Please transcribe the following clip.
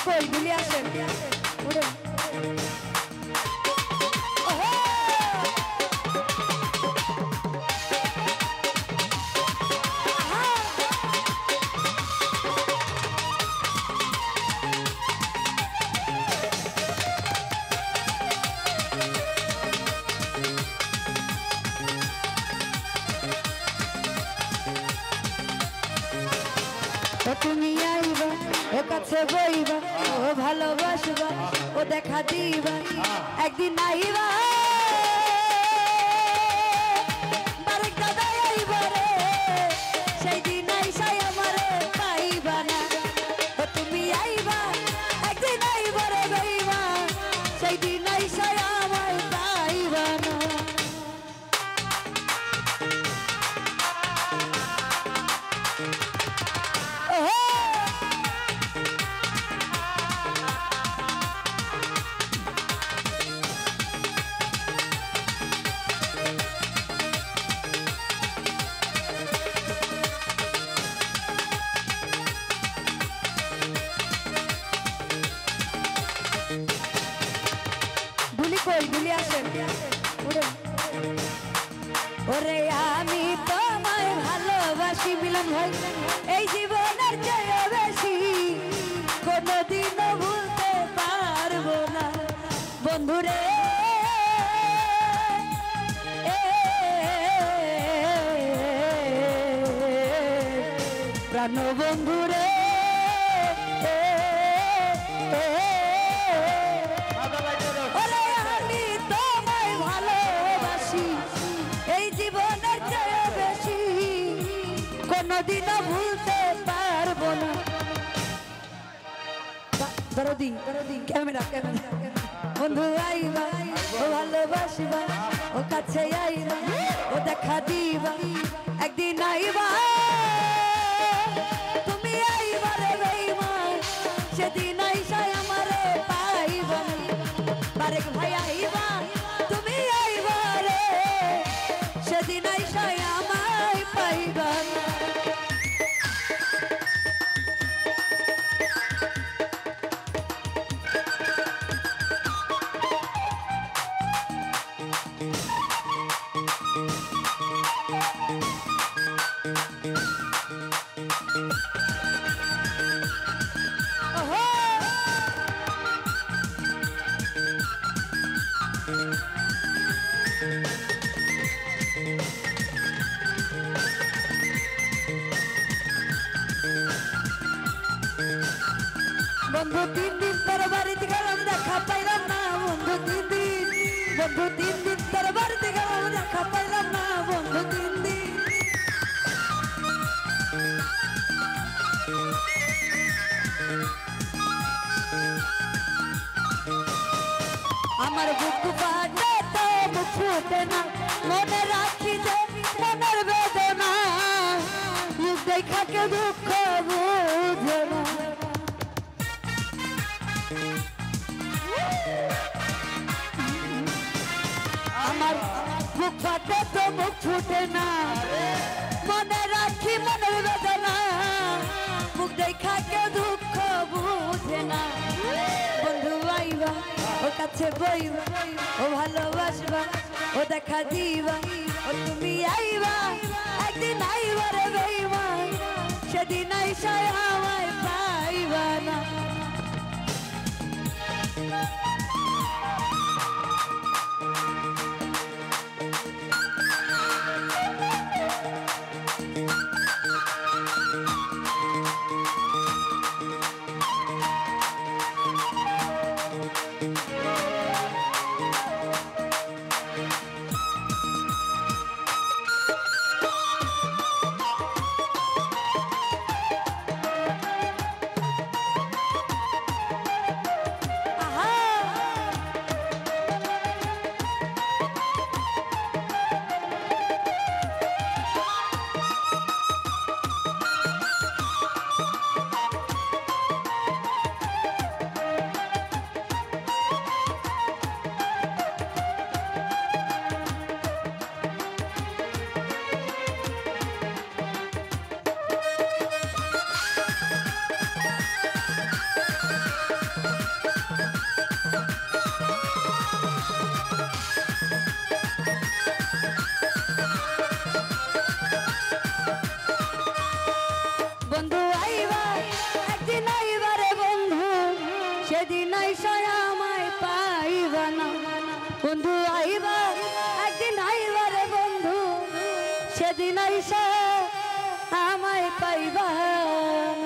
কই গুলি আসেন উড়ে তুমি আইবা ও কাছে বইবা ও ভালোবাসবা ও দেখা দিবা একদিন আইবা বারেক দাদা আইবা রে সেই দিন আইসাই আমারে পাইবা না ও তুমি আইবা একদিন আইবা রে বইবা সেই দিন আইসাই আমায় পাইবা না গুলি আসেন ওরে আমি তোমায় ভালোবাসি মিলন ভাই এই জীবনের চেয়ে বেশি কোনোদিনও ভুলতে পারবো না বন্ধুরে প্রাণ বন্ধুরে কোনদিনও ভুলতে পারবো না দরদি ক্যামেরা বন্ধু আইবা ও ভালোবাসবা ও কাছে আইবা ও দেখা দিবা একদিন আইবা তুমি আইবা রে বেঈমান সেদিন আইসাই আমারে পাইবা বারেক ভাই আইবা তুমি আইবা রে সেদিন আইসাই আমায় পাইবা বন্ধু 3 দিন তোর বাড়িতে গেলাম দেখা পাইলাম না বন্ধু 3 দিন তোর বাড়িতে গেলাম দেখা পাইলাম না বন্ধু 3 দিন আমার বুক ফাটে তো মুখ ফুটে না মনে রাখি যে মনের বেদনা মুখ দেখা কে দুঃখ বুঝে না আমার বুক ফাটে তো মুখ ফুটে না মনে রাখি মনের বেদনা মুখ দেখা কে দুঃখ বুঝে না বন্ধু আইবা ও কাছে বইবা ও ভালোবাসবা ও দেখা দিবা ও তুমি আইবা একদিন আইবা রে বেঈমান সেদিন আইসাই আমায় পাইবা না সেদিন আইসা আমায় পাইবা না বন্ধু আইবা একদিন আইবা রে বন্ধু সেদিন আইসা আমায় পাইবা না